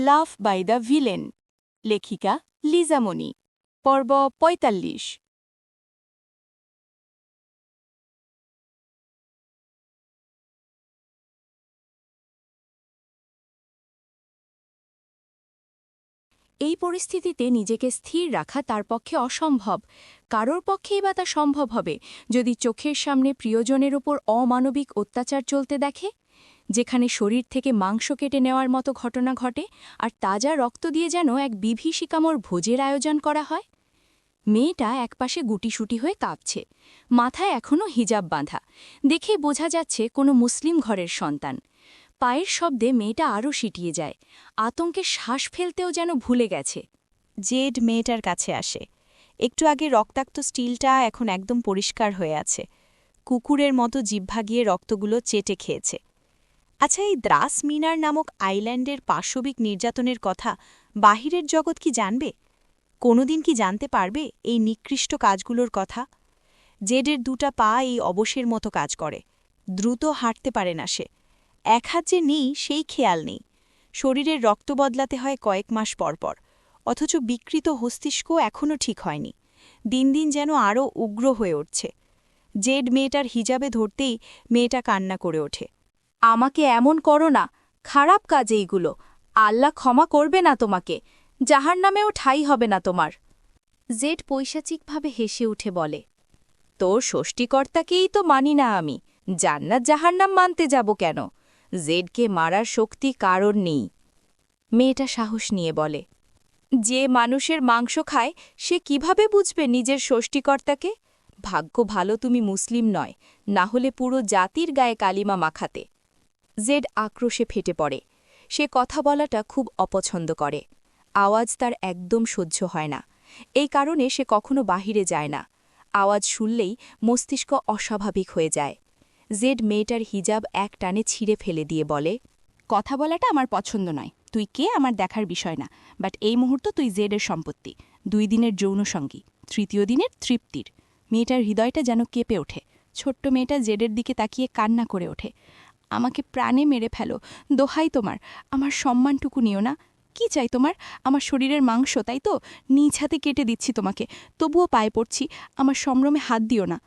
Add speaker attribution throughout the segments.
Speaker 1: Love by the villain. লেখিকা লিজামণি। পর্ব ৪৫। এই পরিস্থিতিতে নিজেকে স্থির রাখা তার পক্ষে অসম্ভব। কারোর পক্ষেই বা তা সম্ভব হবে যদি চোখের সামনে প্রিয়জনের ওপর অমানবিক অত্যাচার চলতে দেখে, যেখানে শরীর থেকে মাংস কেটে নেওয়ার মতো ঘটনা ঘটে আর তাজা রক্ত দিয়ে যেন এক বিভীষিকামর ভোজের আয়োজন করা হয়। মেয়েটা একপাশে গুটিসুটি হয়ে কাঁপছে, মাথায় এখনও হিজাব বাঁধা, দেখে বোঝা যাচ্ছে কোনো মুসলিম ঘরের সন্তান। পায়ের শব্দে মেয়েটা আরও সিটিয়ে যায়, আতঙ্কে শ্বাস ফেলতেও যেন ভুলে গেছে।
Speaker 2: জেড মেয়েটার কাছে আসে। একটু আগে রক্তাক্ত স্টিলটা এখন একদম পরিষ্কার হয়ে আছে, কুকুরের মতো জিহ্বা গিয়ে রক্তগুলো চেটে খেয়েছে। আচ্ছা, এই দ্রাস মিনার নামক আইল্যান্ডের পাশবিক নির্যাতনের কথা বাহিরের জগৎ কি জানবে? কোনোদিন কি জানতে পারবে এই নিকৃষ্ট কাজগুলোর কথা? জেডের দুটা পা এই অবশের মতো কাজ করে, দ্রুত হাঁটতে পারে না সে। এক হাত যে নেই সেই খেয়াল নেই। শরীরের রক্ত বদলাতে হয় কয়েক মাস পরপর, অথচ বিকৃত মস্তিষ্ক এখনও ঠিক হয়নি। দিন দিন যেন আরও উগ্র হয়ে উঠছে। জেড মেয়েটার হিজাবে ধরতেই মেয়েটা কান্না করে ওঠে।
Speaker 1: আমাকে এমন করো না, খারাপ কাজ এইগুলো। আল্লাহ ক্ষমা করবে না তোমাকে, জাহান্নামেও ঠাঁই হবে না তোমার। জেড পৈশাচিকভাবে হেসে উঠে বলে, তোর ষষ্ঠীকর্তাকেই তো মানি না আমি, জান্নাত জাহান্নাম মানতে যাব কেন? জেডকে মারার শক্তি কারণ নেই। মেয়েটা সাহস নিয়ে বলে, যে মানুষের মাংস খায় সে কিভাবে বুঝবে নিজের ষষ্ঠীকর্তাকে? ভাগ্য ভালো তুমি মুসলিম নয়, না হলে পুরো জাতির গায়ে কালিমা মাখাতে। জেড আক্রোশে ফেটে পড়ে। সে কথা বলাটা খুব অপছন্দ করে। আওয়াজ তার একদম সহ্য হয় না। এই কারণে সে কখনো বাহিরে যায় না। আওয়াজ শুনলেই মস্তিষ্ক অস্বাভাবিক হয়ে যায়। জেড মেয়েটার হিজাব এক টানে ছিঁড়ে ফেলে দিয়ে বলে, কথা বলাটা আমার পছন্দ নয়, তুই কে আমার দেখার বিষয় না, বাট এই মুহূর্ত তুই জেডের সম্পত্তি। 2 দিনের যৌনসঙ্গী, 3য় দিনের তৃপ্তির। মেয়েটার হৃদয়টা যেন কেঁপে ওঠে। ছোট্ট মেয়েটা জেডের দিকে তাকিয়ে কান্না করে ওঠে, আমাকে প্রাণে মেরে ফেলো, দোহাই তোমার, আমার সম্মানটুকু নিও না। কি চাই তোমার? আমার শরীরের মাংস, তাই তো? নিজ হাতে কেটে দিচ্ছি তোমাকে, তবুও পায়ে পড়ছি, আমার সম্ভ্রমে হাত দিও না।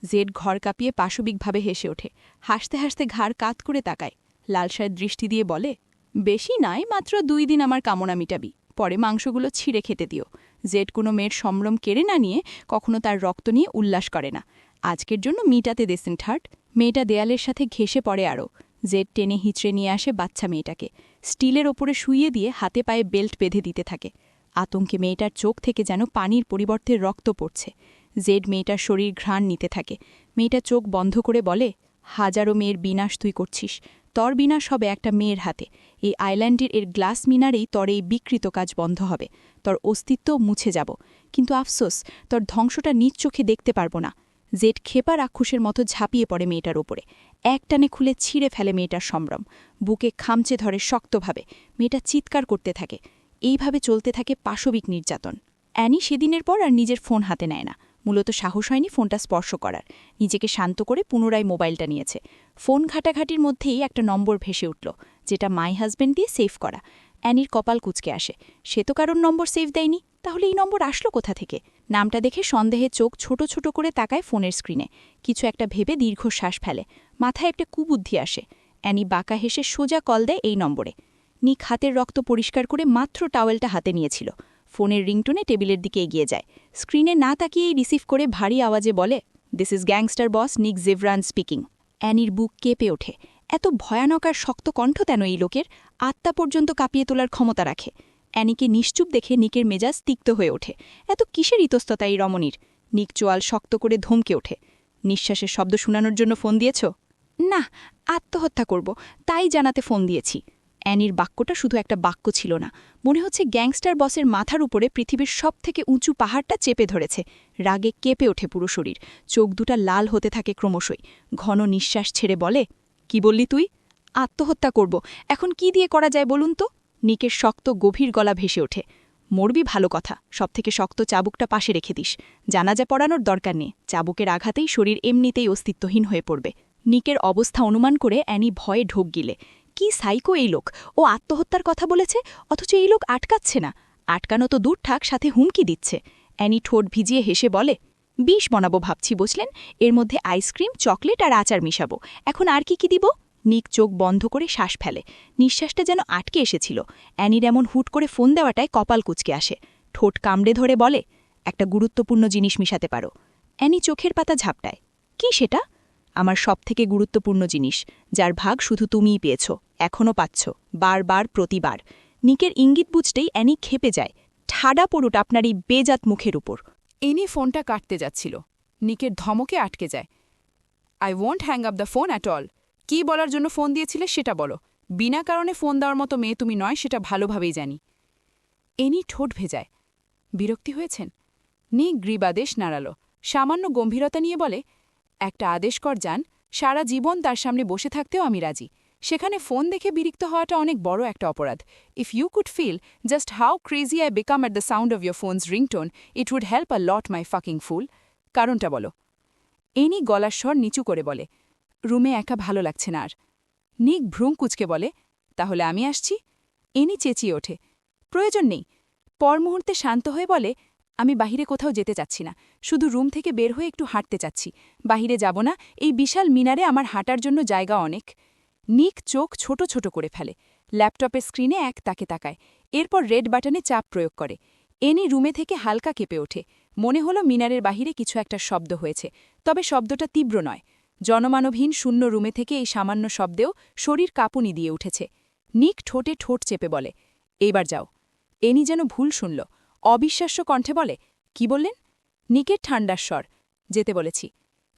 Speaker 1: জেড ঘর কাঁপিয়ে পাশবিকভাবে হেসে ওঠে, হাসতে হাসতে ঘাড় কাত করে তাকায়, লালসায় দৃষ্টি দিয়ে বলে, বেশি নয়, মাত্র 2 দিন আমার কামনা মিটাবি, পরে মাংসগুলো ছিঁড়ে খেতে দিও। জেড কোনো মেয়ের সম্ভ্রম কেড়ে না নিয়ে কখনো তার রক্ত নিয়ে উল্লাস করে না। আজকের জন্য মিটাতে দেসেন্ট হার্ট। মেয়েটা দেয়ালের সাথে ঘেঁষে পড়ে আরও। জেড টেনে হিঁচড়ে নিয়ে আসে বাচ্চা মেয়েটাকে, স্টিলের ওপরে শুইয়ে দিয়ে হাতে পায়ে বেল্ট বেঁধে দিতে থাকে। আতঙ্কে মেয়েটার চোখ থেকে যেন পানির পরিবর্তে রক্ত পড়ছে। জেড মেয়েটার শরীর ঘ্রাণ নিতে থাকে। মেয়েটা চোখ বন্ধ করে বলে, হাজারো মেয়ের বিনাশ তুই করছিস, তর বিনাশ হবে একটা মেয়ের হাতে। এই আইল্যান্ডের এর গ্লাস মিনারেই তর এই বিকৃত কাজ বন্ধ হবে, তোর অস্তিত্ব মুছে যাব। কিন্তু আফসোস, তোর ধ্বংসটা নিজ চোখে দেখতে পারব না। জেড ক্ষেপা রাক্ষসের মতো ঝাঁপিয়ে পড়ে মেয়েটার ওপরে, একটানে খুলে ছিঁড়ে ফেলে মেয়েটার সম্ভ্রম, বুকে খামচে ধরে শক্তভাবে। মেয়েটা চিৎকার করতে থাকে। এইভাবে চলতে থাকে পাশবিক নির্যাতন। অ্যানি সেদিনের পর আর নিজের ফোন হাতে নেয় না। মূলত সাহস হয়নি ফোনটা স্পর্শ করার। নিজেকে শান্ত করে পুনরায় মোবাইলটা নিয়েছে। ফোন ঘাটাঘাটির মধ্যেই একটা নম্বর ভেসে উঠল, যেটা মাই হাজব্যান্ড দিয়ে সেভ করা। অ্যানির কপাল কুঁচকে আসে, সে তো কারোর নম্বর সেভ দেয়নি, তাহলে এই নম্বর আসলো কোথা থেকে? নামটা দেখে সন্দেহে চোখ ছোট ছোট করে তাকায় ফোনের স্ক্রিনে। কিছু একটা ভেবে দীর্ঘশ্বাস ফেলে, মাথায় একটা কুবুদ্ধি আসে। অ্যানি বাঁকা হেসে সোজা কল দেয় এই নম্বরে। নিক হাতের রক্ত পরিষ্কার করে মাত্র টাওয়েলটা হাতে নিয়েছিল। ফোনের রিংটোনে টেবিলের দিকে এগিয়ে যায়। স্ক্রিনে না তাকিয়েই রিসিভ করে ভারী আওয়াজে বলে, দিস ইজ গ্যাংস্টার বস নিক জেভরান স্পিকিং। অ্যানির বুক কেঁপে ওঠে। এত ভয়ানক আর শক্ত কণ্ঠ কেন এই লোকের? আত্মা পর্যন্ত কাঁপিয়ে তোলার ক্ষমতা রাখে। অ্যানিকে নিশ্চুপ দেখে নিকের মেজাজ তিক্ত হয়ে ওঠে। এত কিসের ইতস্ততা এই রমণীর? নিক চোয়াল শক্ত করে ধমকে ওঠে, নিঃশ্বাসের শব্দ শোনানোর জন্য ফোন দিয়েছ? না, আত্মহত্যা করব, তাই জানাতে ফোন দিয়েছি। অ্যানির বাক্যটা শুধু একটা বাক্য ছিল না, মনে হচ্ছে গ্যাংস্টার বসের মাথার উপরে পৃথিবীর সবথেকে উঁচু পাহাড়টা চেপে ধরেছে। রাগে কেঁপে ওঠে পুরো শরীর, চোখ দুটা লাল হতে থাকে ক্রমশই। ঘন নিঃশ্বাস ছেড়ে বলে, কি বললি তুই? আত্মহত্যা করব, এখন কি দিয়ে করা যায় বলুন তো? নিকের শক্ত গভীর গলা ভেসে ওঠে, মরবি ভালো কথা, সবথেকে শক্ত চাবুকটা পাশে রেখে দিস। জানাজা পড়ানোর দরকার নেই, চাবুকের আঘাতেই শরীর এমনিতেই অস্তিত্বহীন হয়ে পড়বে। নিকের অবস্থা অনুমান করে অ্যানি ভয়ে ঢোক গিলে,
Speaker 2: কি সাইকো এই লোক, ও আত্মহত্যার কথা বলেছে অথচ এই লোক আটকাচ্ছে না। আটকানো তো দূর ঠাক, সাথে হুমকি দিচ্ছে। অ্যানি ঠোঁট ভিজিয়ে হেসে বলে, বিষ বানাবো ভাবছি বুঝলেন, এর মধ্যে আইসক্রিম, চকলেট আর আচার মিশাবো। এখন আর কি দিব? নিক চোখ বন্ধ করে শ্বাস ফেলে। নিঃশ্বাসটা যেন আটকে এসেছিল। অ্যানির এমন হুট করে ফোন দেওয়াটায় কপাল কুঁচকে আসে। ঠোঁট কামড়ে ধরে বলে, একটা গুরুত্বপূর্ণ জিনিস মিশাতে পারো। অ্যানি চোখের পাতা ঝাপটায়। কি সেটা? আমার সবথেকে গুরুত্বপূর্ণ জিনিস, যার ভাগ শুধু তুমিই পেয়েছ, এখনও পাচ্ছ, বারবার, প্রতিবার। নিকের ইঙ্গিত বুঝতেই অ্যানি ক্ষেপে যায়। ঠাডা পড়ুট আপনার এই বেজাত মুখের উপর।
Speaker 3: এনি ফোনটা কাটতে যাচ্ছিল। নিকের ধমকে আটকে যায়। I won't hang up the phone at all. কী বলার জন্য ফোন দিয়েছিলে সেটা বলো। বিনা কারণে ফোন দেওয়ার মতো মেয়ে তুমি নয়, সেটা ভালোভাবেই জানি। এনি ঠোঁট ভেজায়। বিরক্তি হয়েছেন? নিক গ্রীবাদেশ নাড়াল। সামান্য গম্ভীরতা নিয়ে বলে, একটা আদেশ কর যান, সারা জীবন তার সামনে বসে থাকতেও আমি রাজি। সেখানে ফোন দেখে বিরক্ত হওয়াটা অনেক বড় একটা অপরাধ। If you could feel just how crazy I become at the sound of your phone's ringtone, it would help a lot my fucking fool. কারণটা বলো। এনি গলার স্বর নিচু করে বলে, রুমে একা ভালো লাগছে না আর। নিক ভ্রুম কুচকে বলে, তাহলে আমি আসছি? এনি চেঁচিয়ে ওঠে, প্রয়োজন নেই। পর মুহূর্তে শান্ত হয়ে বলে, আমি বাহিরে কোথাও যেতে চাচ্ছি না, শুধু রুম থেকে বের হয়ে একটু হাঁটতে চাচ্ছি। বাহিরে যাব না, এই বিশাল মিনারে আমার হাঁটার জন্য জায়গা অনেক। নিক চোখ ছোট ছোট করে ফেলে। ল্যাপটপের স্ক্রিনে এক তাকে তাকায়, এরপর রেড বাটনে চাপ প্রয়োগ করে। এনি রুমে থেকে হালকা কেঁপে ওঠে। মনে হলো মিনারের বাহিরে কিছু একটা শব্দ হয়েছে, তবে শব্দটা তীব্র নয়। জনমানবহীন শূন্য রুমে থেকে এই সামান্য শব্দেও শরীর কাঁপুনি দিয়ে উঠেছে। নিক ঠোঁটে ঠোঁট চেপে বলে, এইবার যাও। এনি যেন ভুল শুনল। অবিশ্বাস্য কণ্ঠে বলে, কি বললেন? নিকের ঠান্ডার স্বর, যেতে বলেছি।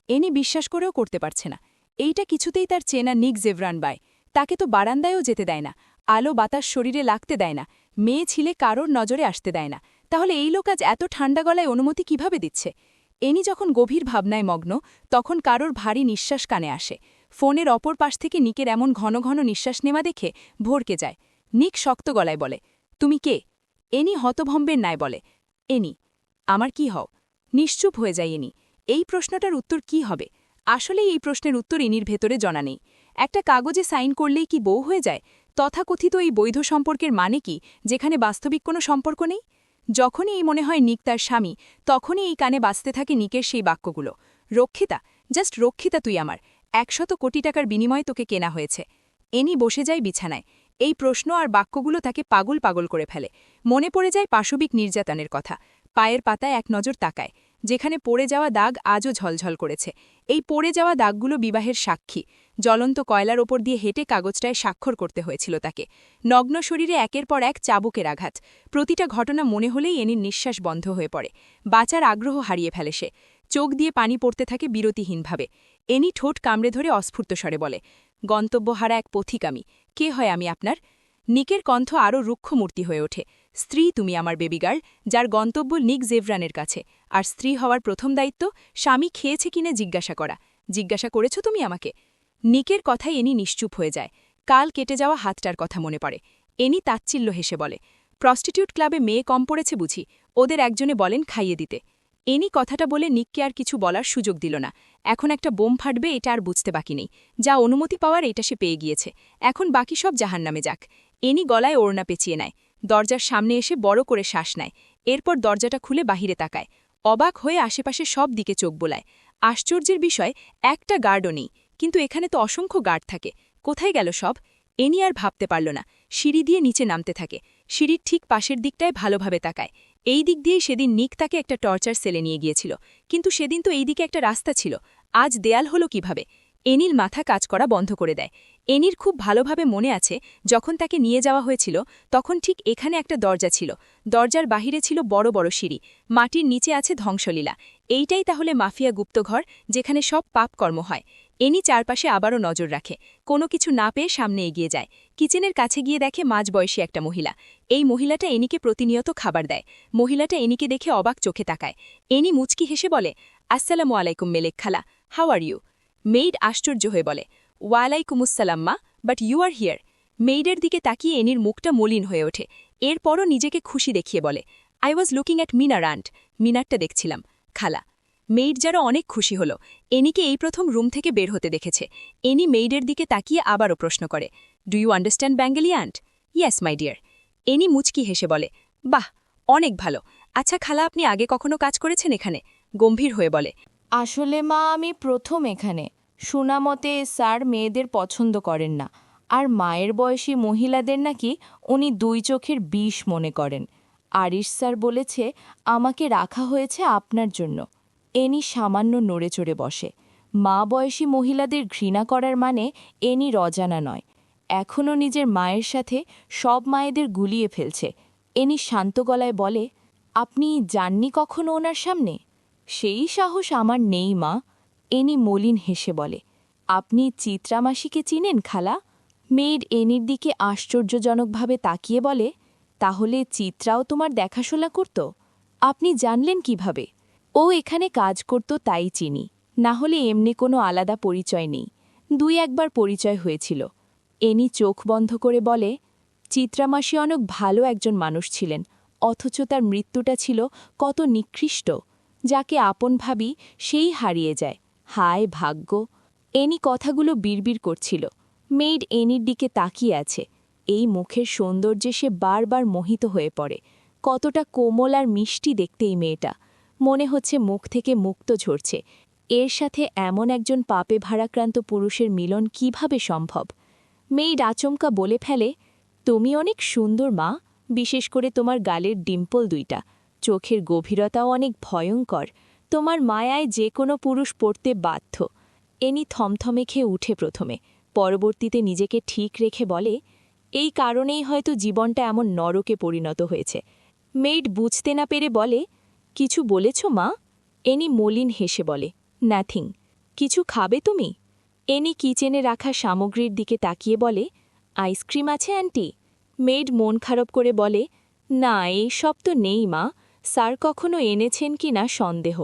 Speaker 3: এনি বিশ্বাস করেও করতে পারছে না। এইটা কিছুতেই তার চেনা নিক জেভরান বায়। তাকে তো বারান্দায়ও যেতে দেয় না, আলো বাতাস শরীরে লাগতে দেয় না, মেয়ে ছিলে কারোর নজরে আসতে দেয় না। তাহলে এই লোক আজ এত ঠান্ডা গলায় অনুমতি কিভাবে দিচ্ছে? এনি যখন গভীর ভাবনায় মগ্ন, তখন কারোর ভারী নিঃশ্বাস কানে আসে। ফোনের অপর পাশ থেকে নিকের এমন ঘন ঘন নিঃশ্বাস নেওয়া দেখে ভরকে যায়। নিক শক্ত গলায় বলে, তুমি কে? এনি হতভম্বের ন্যায় বলে, এনি। আমার কি হও? নিশ্চুপ হয়ে যায় এনি। এই প্রশ্নটার উত্তর কি হবে? আসলেই এই প্রশ্নের উত্তর এনির ভেতরে জানা নেই। একটা কাগজে সাইন করলেই কি বউ হয়ে যায়? তথাকথিত এই বৈধ সম্পর্কের মানে কি, যেখানে বাস্তবিক কোনো সম্পর্ক নেই? যখনই এই মনে হয় নিক তার স্বামী, তখনই এই কানে বাজতে থাকে নিকের সেই বাক্যগুলো, রক্ষিতা, জাস্ট রক্ষিতা তুই আমার, 100 কোটি টাকার বিনিময়ে তোকে কেনা হয়েছে। এনি বসে যায় বিছানায়। এই প্রশ্ন আর বাক্যগুলো তাকে পাগল পাগল করে ফেলে। মনে পড়ে যায় পাশবিক নির্যাতনের কথা। পায়ের পাতায় এক নজর তাকায়, যেখানে পড়ে যাওয়া দাগ আজও ঝলঝল করেছে। এই পড়ে যাওয়া দাগগুলো বিবাহের সাক্ষী। জ্বলন্ত কয়লার ওপর দিয়ে হেঁটে কাগজটায় স্বাক্ষর করতে হয়েছিল তাকে। নগ্ন শরীরে একের পর এক চাবুকের আঘাত। প্রতিটা ঘটনা মনে হলেই এনির নিঃশ্বাস বন্ধ হয়ে পড়ে। বাঁচার আগ্রহ হারিয়ে ফেলে সে। চোখ দিয়ে পানি পড়তে থাকে বিরতিহীনভাবে। এনি ঠোঁট কামড়ে ধরে অস্ফূর্ত স্বরে বলে, গন্তব্যহারা এক পথিক আমি। কে হয় আমি আপনার? নিকের কণ্ঠ আরও রুক্ষমূর্তি হয়ে ওঠে। স্ত্রী তুমি আমার বেবিগার্ল, যার গন্তব্য নিক জেভরানের কাছে। আর স্ত্রী হওয়ার প্রথম দায়িত্ব স্বামী খেয়েছে কিনা জিজ্ঞাসা করা। জিজ্ঞাসা করেছ তুমি আমাকে? নিকের কথায় এনি নিশ্চুপ হয়ে যায়। কাল কেটে যাওয়া হাতটার কথা মনে পড়ে। এনি তাচ্ছিল্য হেসে বলে, প্রস্টিটিউট ক্লাবে মেয়ে কম পড়েছে বুঝি, ওদের একজনে বলেন খাইয়ে দিতে। এনি কথাটা বলে নিককে আর কিছু বলার সুযোগ দিল না। এখন একটা বোম ফাটবে এটা আর বুঝতে বাকি নেই। যা অনুমতি পাওয়ার এটা সে পেয়ে গিয়েছে। এখন বাকি সব জাহান্নামে যাক। এনি গলায় ওড়না পেঁচিয়ে নেয়। দরজার সামনে এসে বড় করে শ্বাস নেয়। এরপর দরজাটা খুলে বাহিরে তাকায়। অবাক হয়ে আশেপাশে সব দিকে চোখ বোলায়। আশ্চর্যের বিষয়, একটা গার্ডও নেই। কিন্তু এখানে তো অসংখ্য গার্ড থাকে। কোথায় গেল সব? এনি আর ভাবতে পারল না। সিঁড়ি দিয়ে নিচে নামতে থাকে। সিঁড়ির ঠিক পাশের দিকটায় ভালোভাবে তাকায়। এই দিক দিয়েই সেদিন নিক তাকে একটা টর্চার সেলে নিয়ে গিয়েছিল। কিন্তু সেদিন তো এই দিকে একটা রাস্তা ছিল। আজ দেয়াল হলো কিভাবে? এনির মাথা কাজ করা বন্ধ করে দেয়। এনির খুব ভালোভাবে মনে আছে, যখন তাকে নিয়ে যাওয়া হয়েছিল তখন ঠিক এখানে একটা দরজা ছিল। দরজার বাহিরে ছিল বড় বড় সিঁড়ি। মাটির নিচে আছে ধ্বংসলীলা। এইটাই তাহলে মাফিয়া গুপ্তঘর, যেখানে সব পাপকর্ম হয়। এনি চারপাশে আবারও নজর রাখে। কোনো কিছু না পেয়ে সামনে এগিয়ে যায়। কিচেনের কাছে গিয়ে দেখে মাঝবয়সী একটা মহিলা। এই মহিলাটা এনিকে প্রতিনিয়ত খাবার দেয়। মহিলাটা এনিকে দেখে অবাক চোখে তাকায়। এনি মুচকি হেসে বলে, আসসালামু আলাইকুম মেলেক খালা, হাউ আর ইউ? মেইড আশ্চর্য হয়ে বলে, ওয়ালাইকুমুসসালাম মা, বাট ইউ আর হিয়ার। মেইডের দিকে তাকিয়ে এনির মুখটা মলিন হয়ে ওঠে। এরপরও নিজেকে খুশি দেখিয়ে বলে, I was looking at minar aunt. মিনারটা দেখছিলাম খালা।
Speaker 2: মেইড যেন অনেক খুশি হল। এনিকে এই প্রথম রুম থেকে বের হতে দেখেছে। এনি মেইডের দিকে তাকিয়ে আবারও প্রশ্ন করে, do you understand Bengali aunt? Yes my dear. Annie মুচকি হেসে বলে, বাহ, অনেক ভালো। আচ্ছা খালা, আপনি আগে কখনো কাজ করেছেন এখানে? গম্ভীর হয়ে বলে,
Speaker 1: আসলে মা, আমি প্রথম এখানে। শোনা মতে স্যার মেয়েদের পছন্দ করেন না, আর মায়ের বয়সী মহিলাদের নাকি উনি 2 চোখের বিষ মনে করেন। আরিশ স্যার বলেছে আমাকে রাখা হয়েছে আপনার জন্য। এনি সামান্য নড়ে চড়ে বসে। মা বয়সী মহিলাদের ঘৃণা করার মানে এনি অজানা নয়। এখনও নিজের মায়ের সাথে সব মায়েদের গুলিয়ে ফেলছে। এনি শান্ত গলায় বলে, আপনি যাননি কখনো ওনার সামনে? সেই সাহস আমার নেই মা। এনি মলিন হেসে বলে, আপনি চিত্রা মাসিকে চিনেন খালা? মেয়ের এনির দিকে আশ্চর্যজনকভাবে তাকিয়ে বলে, তাহলে চিত্রাও তোমার দেখাশোনা করত? আপনি জানলেন কিভাবে? ও এখানে কাজ করত তাই চিনি, না হলে এমনি কোনো আলাদা পরিচয় নেই। 2-1 বার পরিচয় হয়েছিল। এনি চোখ বন্ধ করে বলে, চিত্রামাসি অনেক ভালো একজন মানুষ ছিলেন, অথচ তার মৃত্যুটা ছিল কত নিকৃষ্ট। যাকে আপন ভাবি সেই হারিয়ে যায়। হায় ভাগ্য! এনি কথাগুলো বিড়বিড় করছিল। মেইড এনির দিকে তাকিয়ে আছে। এই মুখের সৌন্দর্যে সে বারবার মোহিত হয়ে পড়ে। কতটা কোমল আর মিষ্টি দেখতে এই মেয়েটা। মনে হচ্ছে মুখ থেকে মুক্ত ঝরছে। এর সাথে এমন একজন পাপে ভারাক্রান্ত পুরুষের মিলন কিভাবে সম্ভব? মেইড আচমকা বলে ফেলে, তুমি অনেক সুন্দর মা, বিশেষ করে তোমার গালের ডিম্পল 2টা। চোখের গভীরতাও অনেক ভয়ঙ্কর। তোমার মায়ায় যে কোনো পুরুষ পড়তে বাধ্য। এনি থমথমে খেয়ে উঠে প্রথমে, পরবর্তীতে নিজেকে ঠিক রেখে বলে, এই কারণেই হয়তো জীবনটা এমন নরকে পরিণত হয়েছে। মেইড বুঝতে না পেরে বলে, কিছু বলেছ মা? এনি মলিন হেসে বলে, নাথিং। কিছু খাবে তুমি? এনি কিচেনে রাখা সামগ্রীর দিকে তাকিয়ে বলে, আইসক্রিম আছে আন্টি? মেইড মন খারাপ করে বলে, না, এই সব তো নেই মা। স্যার কখনো এনেছেন কি না সন্দেহ।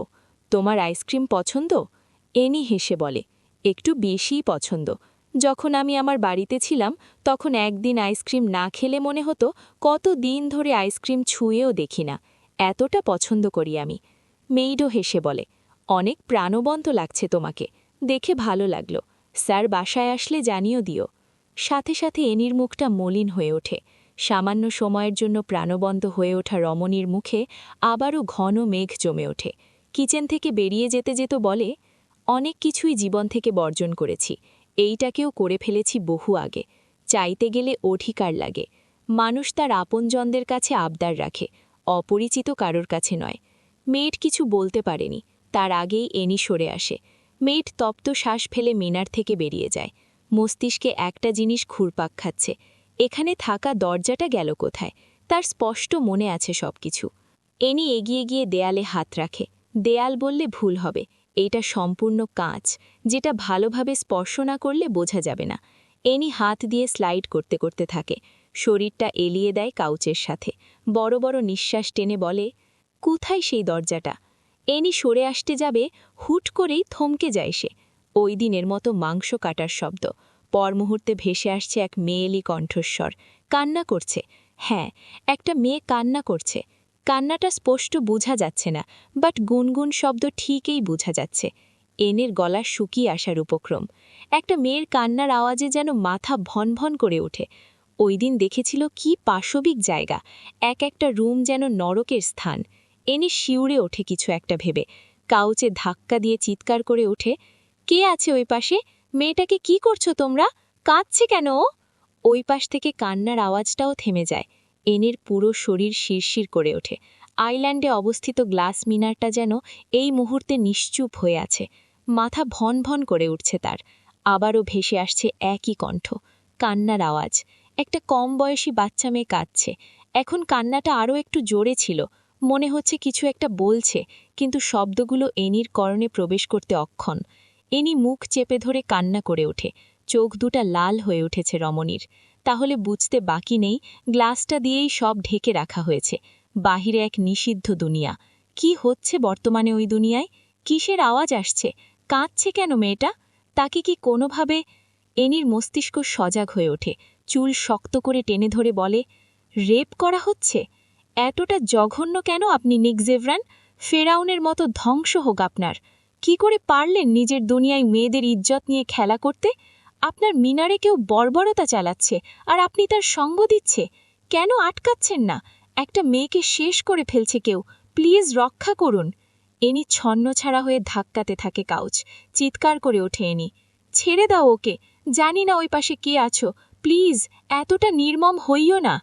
Speaker 1: তোমার আইসক্রিম পছন্দ? এনি হেসে বলে, একটু বেশিই পছন্দ। যখন আমি আমার বাড়িতে ছিলাম তখন একদিন আইসক্রিম না খেলে মনে হতো কত দিন ধরে আইসক্রিম ছুঁয়েও দেখি না। এতটা পছন্দ করি আমি। মেইডও হেসে বলে, অনেক প্রাণবন্ত লাগছে তোমাকে, দেখে ভালো লাগলো। স্যার বাসায় আসলে জানিও দিও। সাথে সাথে এনির মুখটা মলিন হয়ে ওঠে। সামান্য সময়ের জন্য প্রাণবন্ত হয়ে ওঠা রমণীর মুখে আবারও ঘন মেঘ জমে ওঠে। কিচেন থেকে বেরিয়ে যেতে যেতে বলে, অনেক কিছুই জীবন থেকে বর্জন করেছি, এইটাকেও করে ফেলেছি বহু আগে। চাইতে গেলে অধিকার লাগে। মানুষ তার আপনজনদের কাছে আবদার রাখে, অপরিচিত কারোর কাছে নয়। মেয়েট কিছু বলতে পারেনি, তার আগেই এনি সরে আসে। মেয়েট তপ্ত শ্বাস ফেলে মিনার থেকে বেরিয়ে যায়। মস্তিষ্কে একটা জিনিস ঘুরপাক খাচ্ছে, এখানে থাকা দরজাটা গেল কোথায়? তার স্পষ্ট মনে আছে সবকিছু। এনি এগিয়ে গিয়ে দেয়ালে হাত রাখে। দেয়াল বললে ভুল হবে, এইটা সম্পূর্ণ কাঁচ, যেটা ভালোভাবে স্পর্শ না করলে বোঝা যাবে না। এনি হাত দিয়ে স্লাইড করতে করতে থাকে, শরীরটা এলিয়ে দেয় কাউচের সাথে। বড় বড় নিঃশ্বাস টেনে বলে, কোথায় সেই দরজাটা? এনি সরে আসতে যাবে, হুট করেই থমকে যায় সে। ওই দিনের মতো মাংস কাটার শব্দ। পর মুহূর্তে ভেসে আসছে এক মেয়েলি কণ্ঠস্বর, কান্না করছে। হ্যাঁ, একটা মেয়ে কান্না করছে। কান্নাটা স্পষ্ট বোঝা যাচ্ছে না, বাট গুনগুন শব্দ ঠিকই বোঝা যাচ্ছে। এনের গলা শুকিয়ে আসার উপক্রম। একটা মেয়ের কান্নার আওয়াজে যেন মাথা ভনভন করে ওঠে। ওই দিন দেখেছিল কি পাশবিক জায়গা, একটা রুম যেন নরকের স্থান। এনে শিউরে ওঠে কিছু একটা ভেবে, কাউচে ধাক্কা দিয়ে চিৎকার করে ওঠে, কে আছে ওই পাশে? মেয়েটাকে কি করছো তোমরা? কাঁদছে কেন ও? ওই পাশ থেকে কান্নার আওয়াজটাও থেমে যায়। এনের পুরো শরীর শিরশির করে ওঠে। আইল্যান্ডে অবস্থিত গ্লাস মিনারটা যেন এই মুহূর্তে নিশ্চুপ হয়ে আছে। মাথা ভন ভন করে উঠছে তার। আবারও ভেসে আসছে একই কণ্ঠ, কান্নার আওয়াজ। একটা কম বয়সী বাচ্চা মেয়ে কাঁদছে। এখন কান্নাটা আরও একটু জোরে ছিল। মনে হচ্ছে কিছু একটা বলছে, কিন্তু শব্দগুলো এনির কর্ণে প্রবেশ করতে অক্ষম। এনি মুখ চেপে ধরে কান্না করে ওঠে। চোখ দুটা লাল হয়ে উঠেছে রমণীর। তাহলে বুঝতে বাকি নেই, গ্লাসটা দিয়েই সব ঢেকে রাখা হয়েছে। বাহিরে এক নিষিদ্ধ দুনিয়া। কি হচ্ছে বর্তমানে ওই দুনিয়ায়? কিসের আওয়াজ আসছে? কাঁদছে কেন মেয়েটা? তাকে কি কোনোভাবে? এনির মস্তিষ্ক সজাগ হয়ে ওঠে। চুল শক্ত করে টেনে ধরে বলে, রেপ করা হচ্ছে? এতটা জঘন্য কেন আপনি নিক জেভরান?
Speaker 2: ফেরাউনের মতো ধ্বংস হোক আপনার। কি করে পারলেন নিজের দুনিয়ায় মেয়েদের ইজ্জত নিয়ে খেলা করতে? আপনার মিনারে কেউ বর্বরতা চালাচ্ছে আর আপনি তার সঙ্গ দিচ্ছে। কেন আটকাচ্ছেন না? একটা মেয়েকে শেষ করে ফেলছে কেউ, প্লিজ রক্ষা করুন। এনি ছন্নছাড়া হয়ে ধাক্কাতে থাকে কাউচ। চিৎকার করে ওঠে এনি, ছেড়ে দাও ওকে, জানি না ওই পাশে কে আছো, প্লিজ এতটা নির্মম হইও না।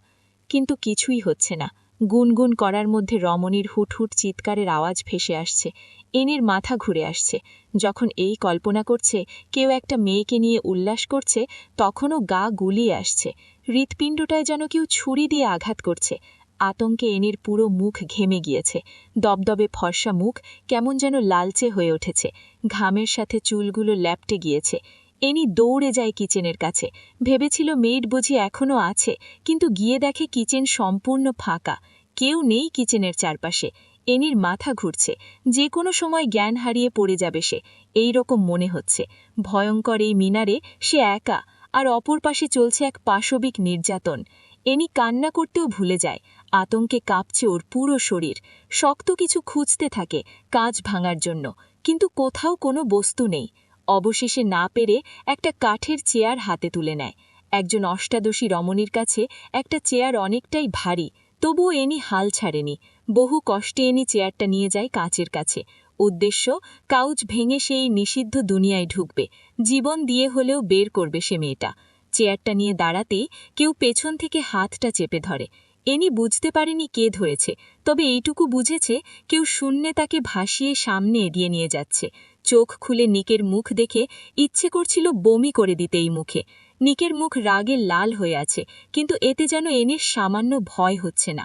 Speaker 2: কিন্তু কিছুই হচ্ছে না। গুনগুন করার মধ্যে রমণীর হুটহুট চিৎকারের আওয়াজ ভেসে আসছে। এনির মাথা ঘুরে আসছে। যখন এই কল্পনা করছে কেউ একটা মেয়েকে নিয়ে উল্লাস করছে, তখনও গা গুলিয়ে আসছে। হৃৎপিণ্ডটায় যেন কেউ ছুরি দিয়ে আঘাত করছে। আতঙ্কে এনির পুরো মুখ ঘেমে গিয়েছে। দবদবে ফর্সা মুখ কেমন যেন লালচে হয়ে উঠেছে। ঘামের সাথে চুলগুলো ল্যাপটে গিয়েছে। এনি দৌড়ে যায় কিচেনের কাছে। ভেবেছিল মেড বুঝি এখনও আছে, কিন্তু গিয়ে দেখে কিচেন সম্পূর্ণ ফাঁকা। কেউ নেই কিচেনের চারপাশে। এনির মাথা ঘুরছে, যে কোনো সময় জ্ঞান হারিয়ে পড়ে যাবে সে, এই রকম মনে হচ্ছে। ভয়ঙ্কর এই মিনারে সে একা, আর অপর পাশে চলছে এক পাশবিক নির্যাতন। এনি কান্না করতেও ভুলে যায়। আতঙ্কে কাঁপছে ওর পুরো শরীর। শক্ত কিছু খুঁজতে থাকে কাঁচ ভাঙার জন্য, কিন্তু কোথাও কোনো বস্তু নেই। অবশেষে না পেরে একটা কাঠের চেয়ার হাতে তুলে নেয়। একজন অষ্টাদশী রমণীর কাছে একটা চেয়ার অনেকটাই ভারী, তবুও এনি হাল ছাড়েনি। বহু কষ্টে এনি চেয়ারটা নিয়ে যায় কাচের কাছে। উদ্দেশ্য, কাউচ ভেঙে সেই নিষিদ্ধ দুনিয়ায় ঢুকবে, জীবন দিয়ে হলেও বের করবে সে মেয়েটা। চেয়ারটা নিয়ে দাঁড়াতেই কেউ পেছন থেকে হাতটা চেপে ধরে। এনি বুঝতে পারেনি কে ধরেছে, তবে এইটুকু বুঝেছে কেউ শূন্যে তাকে ভাসিয়ে সামনে এগিয়ে নিয়ে যাচ্ছে। চোখ খুলে নিকের মুখ দেখে ইচ্ছে করছিল বমি করে দিতে এই মুখে। নিকের মুখ রাগে লাল হয়ে আছে, কিন্তু এতে যেন এনির সামান্য ভয় হচ্ছে না।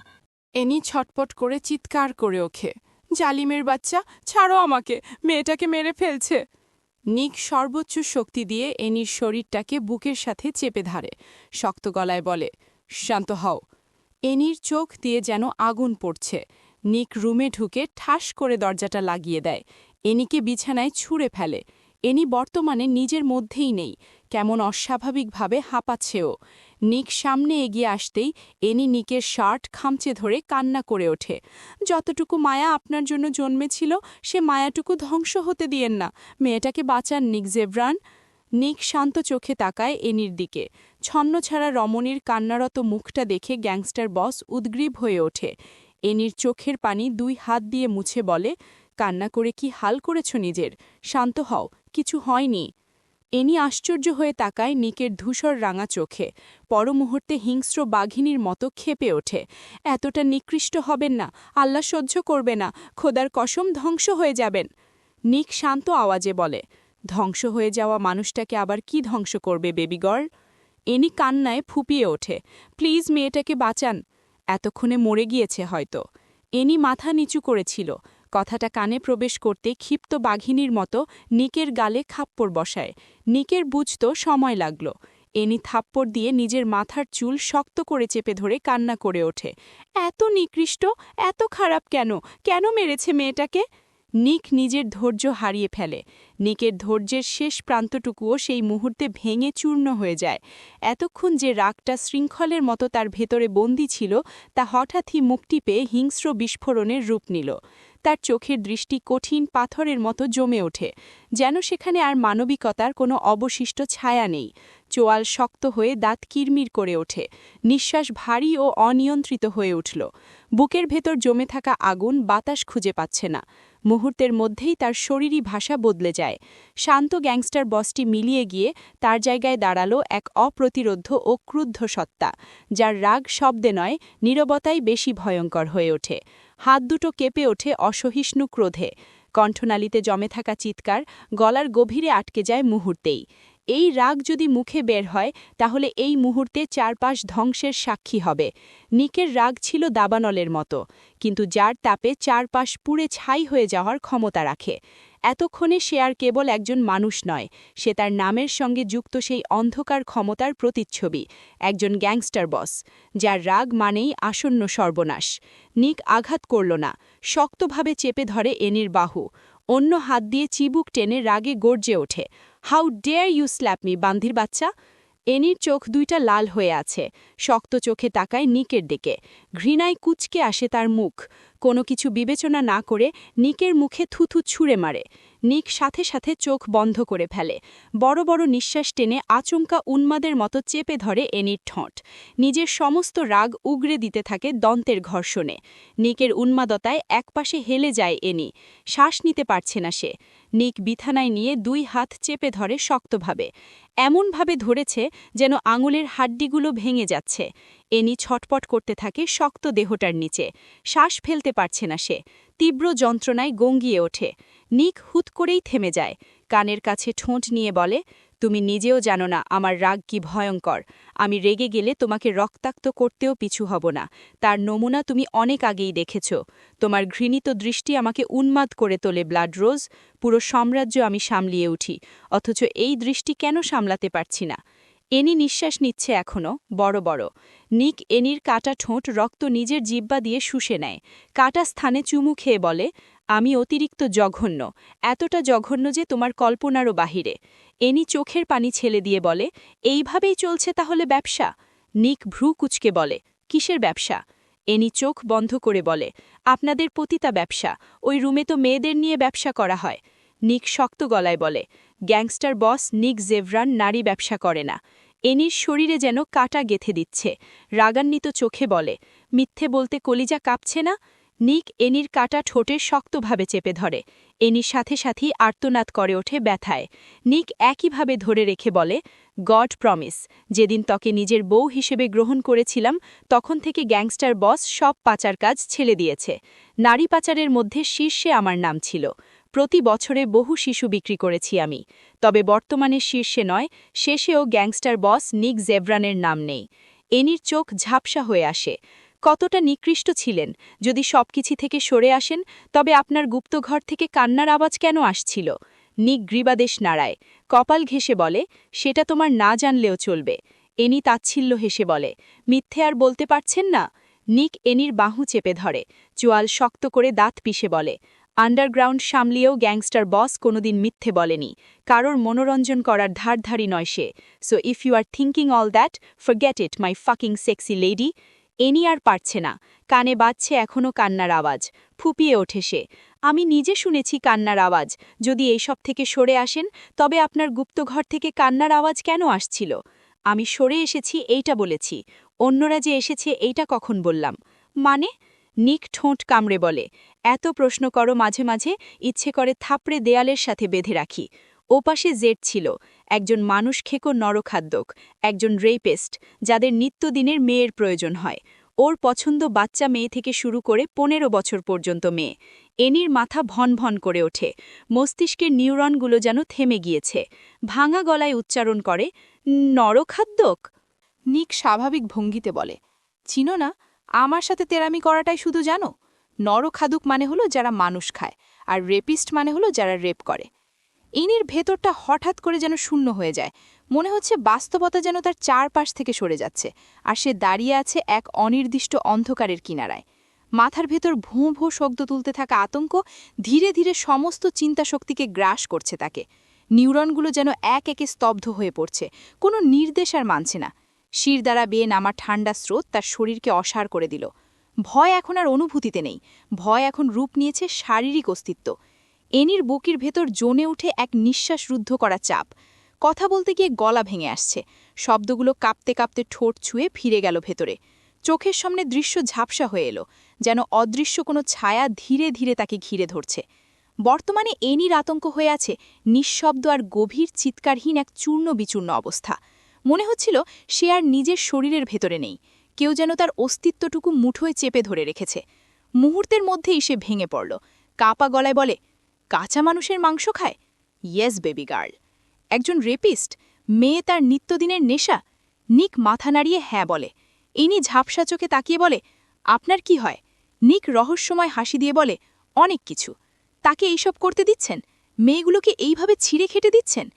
Speaker 3: এনি ছটপট করে চিৎকার করে ওঠে, জালিমের বাচ্চা, ছাড়ো আমাকে, মেয়েটাকে মেরে ফেলছে। নিক সর্বোচ্চ শক্তি দিয়ে এনির শরীরটাকে বুকের সাথে চেপে ধরে, শক্ত গলায় বলে, শান্ত হও। এনির চোখ দিয়ে যেন আগুন পড়ছে। নিক রুমে ঢুকে ঠাস করে দরজাটা লাগিয়ে দেয়। এনিকে বিছানায় ছুঁড়ে ফেলে। এনি বর্তমানে নিজের মধ্যেই নেই, কেমন অস্বাভাবিকভাবে হাঁপাচ্ছেও। নিক সামনে এগিয়ে আসতেই এনি নিকের শার্ট খামচে ধরে কান্না করে ওঠে, যতটুকু মায়া আপনার জন্য জন্মেছিল সে মায়াটুকু ধ্বংস হতে দিয়েন না, মেয়েটাকে বাঁচান নিক জেব্রান। নিক শান্ত চোখে তাকায় এনির দিকে। ছন্নছাড়া রমণীর কান্নারত মুখটা দেখে গ্যাংস্টার বস উদ্গ্রীব হয়ে ওঠে। এনির চোখের পানি 2 হাত দিয়ে মুছে বলে, কান্না করে কি হাল করেছ নিজের? শান্ত হও, কিছু হয়নি। এনি আশ্চর্য হয়ে তাকায় নিকের ধূসর রাঙা চোখে। পরমুহূর্তে হিংস্র বাঘিনীর মতো ক্ষেপে ওঠে, এতটা নিকৃষ্ট হবেন না, আল্লাহ সহ্য করবে না, খোদার কসম ধ্বংস হয়ে যাবেন। নিক শান্ত আওয়াজে বলে, ধ্বংস হয়ে যাওয়া মানুষটাকে আবার কি ধ্বংস করবে বেবি গার্ল? এনি কান্নায় ফুপিয়ে ওঠে, প্লিজ মেয়েটাকে বাঁচান। এতক্ষণে মরে গিয়েছে হয়তো। এনি মাথা নিচু করেছিল। কথাটা কানে প্রবেশ করতে ক্ষিপ্ত বাঘিনীর মতো নিকের গালে খাপ্পড় বসায়। নিকের বুঝতে সময় লাগল। এনি থাপ্পড় দিয়ে নিজের মাথার চুল শক্ত করে চেপে ধরে কান্না করে ওঠে, এত নিকৃষ্ট, এত খারাপ কেন? কেন মেরেছে মেয়েটাকে? নিক নিজের ধৈর্য হারিয়ে ফেলে। নিকের ধৈর্যের শেষ প্রান্তটুকুও সেই মুহূর্তে ভেঙে চূর্ণ হয়ে যায়। এতক্ষণ যে রাগটা শৃঙ্খলের মতো তার ভেতরে বন্দী ছিল, তা হঠাৎই মুক্তি পেয়ে হিংস্র বিস্ফোরণের রূপ নিল। তার চোখের দৃষ্টি কঠিন পাথরের মতো জমে ওঠে, যেন সেখানে আর মানবিকতার কোনো অবশিষ্ট ছায়া নেই। চোয়াল শক্ত হয়ে দাঁত কিরমির করে ওঠে। নিঃশ্বাস ভারী ও অনিয়ন্ত্রিত হয়ে উঠল। বুকের ভেতর জমে থাকা আগুন বাতাস খুঁজে পাচ্ছে না। মুহূর্তের মধ্যেই তার শরীরী ভাষা বদলে যায়। শান্ত গ্যাংস্টার বসটি মিলিয়ে গিয়ে তার জায়গায় দাঁড়ালো এক অপ্রতিরোধ্য ও ক্রুদ্ধ সত্তা, যার রাগ শব্দে নয়, নীরবতাই বেশি ভয়ঙ্কর হয়ে ওঠে। হাত দুটো কেঁপে ওঠে অসহিষ্ণু ক্রোধে। কণ্ঠনালীতে জমে থাকা চিৎকার গলার গভীরে আটকে যায় মুহূর্তেই। এই রাগ যদি মুখে বের হয়, তাহলে এই মুহূর্তে চারপাশ ধ্বংসের সাক্ষী হবে। নিকের রাগ ছিল দাবানলের মতো, কিন্তু যার তাপে চারপাশ পুড়ে ছাই হয়ে যাওয়ার ক্ষমতা রাখে। এতক্ষণে সে আর কেবল একজন মানুষ নয়, সে তার নামের সঙ্গে যুক্ত সেই অন্ধকার ক্ষমতার প্রতিচ্ছবি, একজন গ্যাংস্টার বস, যার রাগ মানেই আসন্ন সর্বনাশ। নিক আঘাত করল না, শক্তভাবে চেপে ধরে এনির বাহু। অন্য হাত দিয়ে চিবুক টেনে রাগে গর্জে ওঠে, how dare you slap me, বান্ধির বাচ্চা!
Speaker 2: এনির চোখ দুইটা লাল হয়ে আছে, শক্ত চোখে তাকায় নিকের দিকে। ঘৃণায় কুচকে আসে তার মুখ। কোনো কিছু বিবেচনা না করে নিকের মুখে থুথু ছুঁড়ে মারে। নিক সাথে সাথে চোখ বন্ধ করে ফেলে। বড় বড় নিঃশ্বাস টেনে আচমকা উন্মাদের মতো চেপে ধরে এনির ঠোঁট। নিজের সমস্ত রাগ উগরে দিতে থাকে দন্তের ঘর্ষণে। নিকের উন্মাদতায় একপাশে হেলে যায় এনি। শ্বাস নিতে পারছে না সে। নিক বিছানায় নিয়ে 2 হাত চেপে ধরে শক্তভাবে। এমনভাবে ধরেছে যেন আঙুলের হাড্ডিগুলো ভেঙে যাচ্ছে। এনি ছটপট করতে থাকে শক্ত দেহটার নিচে। শ্বাস ফেলতে পারছে না সে। তীব্র যন্ত্রণায় গঙ্গিয়ে ওঠে। নিক হুট করেই থেমে যায়। কানের কাছে ঠোঁট নিয়ে বলে, তুমি নিজেও জানো না আমার রাগ কি ভয়ঙ্কর। আমি রেগে গেলে তোমাকে রক্তাক্ত করতেও পিছু হব না। তার নমুনা তুমি অনেক আগেই দেখেছ। তোমার ঘৃণিত দৃষ্টি আমাকে উন্মাদ করে তোলে ব্লাড রোজ। পুরো সাম্রাজ্য আমি সামলিয়ে উঠি, অথচ এই দৃষ্টি কেন সামলাতে পারছি না। এনি নিঃশ্বাস নিচ্ছে এখনও, বড় বড়। নিক এনির কাটা ঠোঁট রক্ত নিজের জিব্বা দিয়ে শুষে নেয়। কাটা স্থানে চুমু খেয়ে বলে, আমি অতিরিক্ত জঘন্য, এতটা জঘন্য যে তোমার কল্পনারও বাহিরে। এনি চোখের পানি ছেলে দিয়ে বলে, এইভাবেই চলছে তাহলে ব্যবসা? নিক ভ্রু কুচকে বলে, কিসের ব্যবসা? এনি চোখ বন্ধ করে বলে, আপনাদের পতিতা ব্যবসা। ওই রুমে তো মেয়েদের নিয়ে ব্যবসা করা হয়। নিক শক্ত গলায় বলে, গ্যাংস্টার বস নিক জেভরান নারী ব্যবসা করে না। এনির শরীরে যেন কাটা গেথে দিচ্ছে। রাগান্বিত চোখে বলে, মিথ্যে বলতে কলিজা কাঁপছে না? নিক এনির কাটা ঠোঁটে শক্তভাবে চেপে ধরে। এনির সাথে সাথেই আর্তনাদ করে ওঠে ব্যথায়। নিক একইভাবে ধরে রেখে বলে, গড প্রমিস, যেদিন তোকে নিজের বউ হিসেবে গ্রহণ করেছিলাম তখন থেকে গ্যাংস্টার বস সব পাচার কাজ ছেড়ে দিয়েছে। নারী পাচারের মধ্যে শীর্ষে আমার নাম ছিল। প্রতি বছরে বহু শিশু বিক্রি করেছি আমি। তবে বর্তমানে শীর্ষে নয়, শেষেও গ্যাংস্টার বস নিক জেভরানের নাম নেই। এনির চোখ ঝাপসা হয়ে আসে। কতটা নিকৃষ্ট ছিলেন! যদি সবকিছু থেকে সরে আসেন, তবে আপনার গুপ্তঘর থেকে কান্নার আওয়াজ কেন আসছিল? নিক গ্রীবাদেশ নাড়ায়, কপাল ঘেঁষে বলে, সেটা তোমার না জানলেও চলবে। এনি তাচ্ছিল্য হেসে বলে, মিথ্যে আর বলতে পারছেন না? নিক এনির বাহু চেপে ধরে, চোয়াল শক্ত করে দাঁত পিষে বলে, আন্ডারগ্রাউন্ড সামলিয়েও গ্যাংস্টার বস কোনোদিন মিথ্যে বলেনি। কারোর মনোরঞ্জন করার ধারধারি নয় সে। So if you are thinking all that, forget it my fucking sexy lady. Annie আর পারছে না। কানে বাজছে এখনও কান্নার আওয়াজ। ফুপিয়ে ওঠে সে, আমি নিজে শুনেছি কান্নার আওয়াজ। যদি এইসব থেকে সরে আসেন, তবে আপনার গুপ্তঘর থেকে কান্নার আওয়াজ কেন আসছিল? আমি সরে এসেছি এইটা বলেছি। অন্যরা যে এসেছে এইটা কখন বললাম? মানে? নিক ঠোঁট কামড়ে বলে, এত প্রশ্ন করো মাঝে মাঝে, ইচ্ছে করে থাপড়ে দেয়ালের সাথে বেঁধে রাখি। ওপাশে জেড ছিল, একজন মানুষ খেকো নরখাদ্যক, একজন রেপিস্ট, যাদের নিত্যদিনের মেয়ের প্রয়োজন হয়। ওর পছন্দ বাচ্চা মেয়ে থেকে শুরু করে 15 বছর পর্যন্ত মেয়ে। এনির মাথা ভন ভন করে ওঠে। মস্তিষ্কের নিউরনগুলো যেন থেমে গিয়েছে। ভাঙা গলায় উচ্চারণ করে, নরখাদ্যক।
Speaker 3: নিক স্বাভাবিক ভঙ্গিতে বলে, চিনো না, আমার সাথে তেরামি করাটাই শুধু জানো। নরখাদুক মানে হলো যারা মানুষ খায়, আর রেপিস্ট মানে হলো যারা রেপ করে। এনির ভেতরটা হঠাৎ করে যেন শূন্য হয়ে যায়। মনে হচ্ছে বাস্তবতা যেন তার চারপাশ থেকে সরে যাচ্ছে, আর সে দাঁড়িয়ে আছে এক অনির্দিষ্ট অন্ধকারের কিনারায়। মাথার ভেতর ভোঁ ভোঁ শব্দ তুলতে থাকা আতঙ্ক ধীরে ধীরে সমস্ত চিন্তাশক্তিকে গ্রাস করছে তাকে। নিউরনগুলো যেন এক একে স্তব্ধ হয়ে পড়ছে, কোনো নির্দেশ আর মানছে না। শির দ্বারা বেয়ে নামা ঠান্ডা স্রোত তার শরীরকে অসাড় করে দিল। ভয় এখন আর অনুভূতিতে নেই, ভয় এখন রূপ নিয়েছে শারীরিক অস্তিত্ব। এনির বুকের ভেতর জমে উঠে এক নিঃশ্বাসরুদ্ধ করা চাপ। কথা বলতে গিয়ে গলা ভেঙে আসছে। শব্দগুলো কাঁপতে কাঁপতে ঠোঁট ছুঁয়ে ফিরে গেল ভেতরে। চোখের সামনে দৃশ্য ঝাপসা হয়ে এলো, যেন অদৃশ্য কোনো ছায়া ধীরে ধীরে তাকে ঘিরে ধরছে। বর্তমানে এনির আতঙ্ক হয়ে আছে নিঃশব্দ আর গভীর চিৎকারহীন এক চূর্ণ বিচূর্ণ অবস্থা। মনে হচ্ছিল সে আর নিজের শরীরের ভেতরে নেই, কেউ যেন তার অস্তিত্বটুকু মুঠোয় চেপে ধরে রেখেছে। মুহূর্তের মধ্যেই সে ভেঙে পড়ল, কাঁপা গলায় বলে, কাঁচা মানুষের মাংস খায়? Yes baby girl. একজন রেপিস্ট, মেয়ে তার নিত্যদিনের নেশা? নিক মাথা নাড়িয়ে হ্যাঁ বলে। ইনি ঝাপসা চোখে তাকিয়ে বলে, আপনার কি হয়? নিক রহস্যময় হাসি দিয়ে বলে, অনেক কিছু। তাকে এইসব করতে দিচ্ছেন? মেয়েগুলোকে এইভাবে ছিঁড়ে খেটে দিচ্ছেন?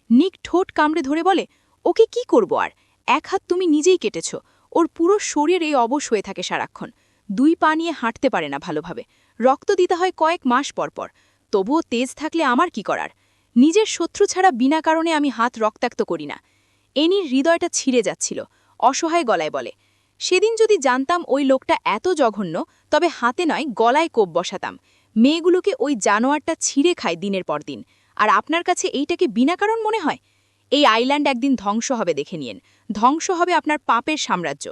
Speaker 3: নিক ঠোঁট কামড়ে ধরে বলে, ওকে কি করব আর? এক হাত তুমি নিজেই কেটেছ। ওর পুরো শরীর এই অবশ হয়ে থাকে সারাক্ষণ। 2 পা নিয়ে হাঁটতে পারে না ভালোভাবে। রক্ত দিতে হয় কয়েক মাস পরপর। তবুও তেজ থাকলে আমার কি করার? নিজের শত্রু ছাড়া বিনা কারণে আমি হাত রক্তাক্ত করি না।
Speaker 1: এনির হৃদয়টা ছিঁড়ে যাচ্ছিল, অসহায় গলায় বলে, সেদিন যদি জানতাম ওই লোকটা এত জঘন্য, তবে হাতে নয় গলায় কোপ বসাতাম। মেয়েগুলোকে ওই জানোয়ারটা ছিঁড়ে খায় দিনের পর দিন, আর আপনার কাছে এইটাকে বিনা কারণ মনে হয়? এই আইল্যান্ড একদিন ধ্বংস হবে, দেখে নিয়েন। ধ্বংস হবে আপনার পাপের সাম্রাজ্য।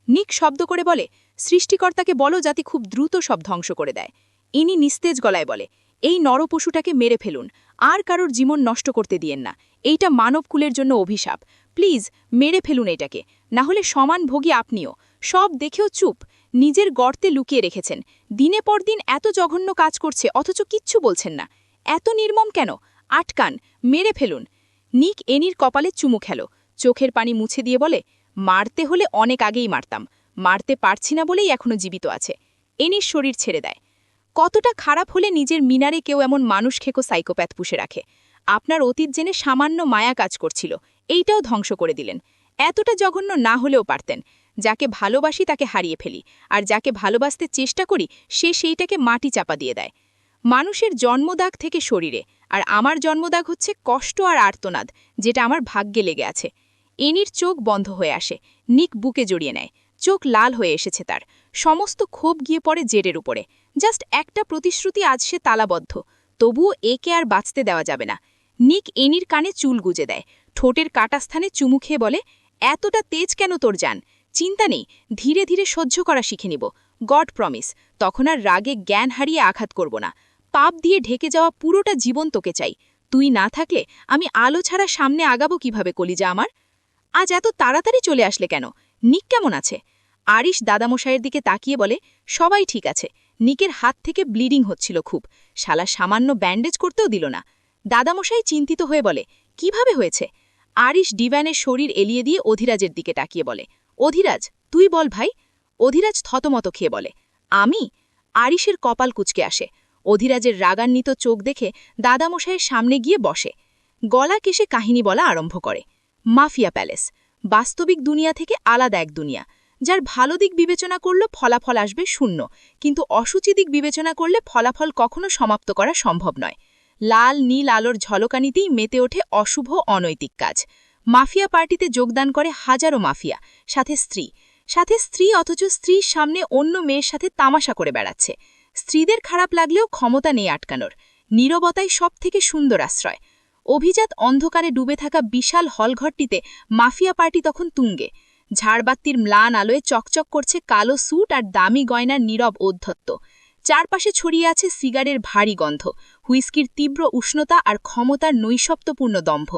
Speaker 1: নিক শব্দ করে বলে, সৃষ্টিকর্তাকে বলো যাতে খুব দ্রুত সব ধ্বংস করে দেয়। ইনি নিস্তেজ গলায় বলে, এই নরপশুটাকে মেরে ফেলুন, আর কারোর জীবন নষ্ট করতে দিয়েন না। এইটা মানবকুলের জন্য অভিশাপ। প্লিজ মেরে ফেলুন এটাকে, না হলে সমান ভোগী আপনিও। সব দেখেও চুপ, নিজের গর্তে লুকিয়ে রেখেছেন। দিনে পর দিন এত জঘন্য কাজ করছে, অথচ কিচ্ছু বলছেন না। এত নির্মম কেন? আটকান, মেরে ফেলুন। নিক এনির কপালে চুমু খেল, চোখের পানি মুছে দিয়ে বলে, মারতে হলে অনেক আগেই মারতাম, মারতে পারছি না বলেই এখনো জীবিত আছে। এনির শরীর ছেড়ে দেয়। কতটা খারাপ হলে নিজের মিনারে কেউ এমন মানুষ খেকো সাইকোপ্যাথ পুষে রাখে? আপনার অতীত জেনে সামান্য মায়া কাজ করছিল, এইটাও ধ্বংস করে দিলেন। এতটা জঘন্য না হলেও পারতেন। যাকে ভালোবাসি তাকে হারিয়ে ফেলি, আর যাকে ভালোবাসতে চেষ্টা করি সে সেইটাকে মাটি চাপা দিয়ে দেয়। মানুষের জন্মদাগ থেকে শরীরে, আর আমার জন্মদাগ হচ্ছে কষ্ট আর আর্তনাদ, যেটা আমার ভাগ্যে লেগে আছে। এনির চোখ বন্ধ হয়ে আসে, নিক বুকে জড়িয়ে নেয়। চোখ লাল হয়ে এসেছে তার, সমস্ত ক্ষোভ গিয়ে পড়ে জেডের উপরে। জাস্ট একটা প্রতিশ্রুতি আজ সে তালাবদ্ধ, তবুও একে আর বাঁচতে দেওয়া যাবে না। নিক এনির কানে চুল গুজে দেয়, ঠোঁটের কাটা স্থানে চুমু খেয়ে বলে, এতটা তেজ কেন তোর জান? চিন্তা নেই, ধীরে ধীরে সহ্য করা শিখে নিব। গড প্রমিস, তখন আর রাগে জ্ঞান হারিয়ে আঘাত করব না। পাপ দিয়ে ঢেকে যাওয়া পুরোটা জীবন তোকে চাই। তুই না থাকলে আমি আলো ছাড়া সামনে আগাবো কিভাবে, কলিজা আমার? আজ এত তাড়াতাড়ি চলে আসলে কেন? নিক কেমন আছে? আরিশ দাদামশাইয়ের দিকে তাকিয়ে বলে, সবাই ঠিক আছে। নিকের হাত থেকে ব্লিডিং হচ্ছিল খুব, শালা সামান্য ব্যান্ডেজ করতেও দিল না। দাদামশাই চিন্তিত হয়ে বলে, কিভাবে হয়েছে? আরিশ ডিভানের শরীর এলিয়ে দিয়ে অধিরাজের দিকে তাকিয়ে বলে, অধিরাজ তুই বল ভাই। অধিরাজ থতমত খেয়ে বলে, আমি? আরিশের কপাল কুচকে আসে। অধিরাজের রাগান্বিত চোখ দেখে দাদামশাইয়ের সামনে গিয়ে বসে। গলা কেশে কাহিনী বলা আরম্ভ করে। মাফিয়া প্যালেস, বাস্তবিক দুনিয়া থেকে আলাদা এক দুনিয়া। যার ভালো দিক বিবেচনা করলে ফলাফল আসবে শূন্য, কিন্তু অসুচি দিক বিবেচনা করলে ফলাফল কখনো সমাপ্ত করা সম্ভব নয়। লাল নীল আলোর ঝলকানিতেই মেতে ওঠে অশুভ অনৈতিক কাজ। মাফিয়া পার্টিতে যোগদান করে হাজারো মাফিয়া, সাথে স্ত্রী, অথচ স্ত্রীর সামনে অন্য মেয়ের সাথে তামাশা করে বেড়াচ্ছে। স্ত্রীদের খারাপ লাগলেও ক্ষমতা নেই আটকানোর। নীরবতাই সবথেকে সুন্দর আশ্রয়। অভিজাত অন্ধকারে ডুবে থাকা বিশাল হলঘরটিতে মাফিয়া পার্টি তখন তুঙ্গে। ঝাড়বাতির ম্লান আলোয় চকচক করছে কালো স্যুট আর দামি গয়নার নীরব ঔদ্ধত্য। চারপাশে ছড়িয়ে আছে সিগারের ভারী গন্ধ, হুইস্কির তীব্র উষ্ণতা আর ক্ষমতার নৈশব্দপূর্ণ দম্ভ।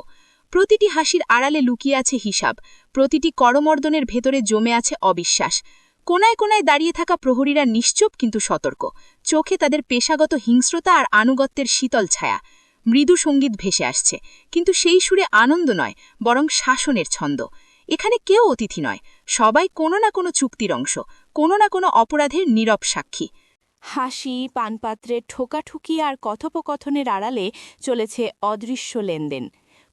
Speaker 1: প্রতিটি হাসির আড়ালে লুকিয়ে আছে হিসাব, প্রতিটি করমর্দনের ভেতরে জমে আছে অবিশ্বাস। কোনায় কোনায় দাঁড়িয়ে থাকা প্রহরীরা নিশ্চুপ কিন্তু সতর্ক, চোখে তাদের পেশাগত হিংস্রতা আর আনুগত্যের শীতল ছায়া। মৃদু সঙ্গীত ভেসে আসছে, কিন্তু সেই সুরে আনন্দ নয়, বরং শাসনের ছন্দ। এখানে কেউ অতিথি নয়, সবাই কোনো না কোনো চুক্তির অংশ, কোনো না কোনো অপরাধের নীরব সাক্ষী।
Speaker 2: হাসি, পানপাত্রের ঠোকাঠুকি আর কথোপকথনের আড়ালে চলেছে অদৃশ্য লেনদেন।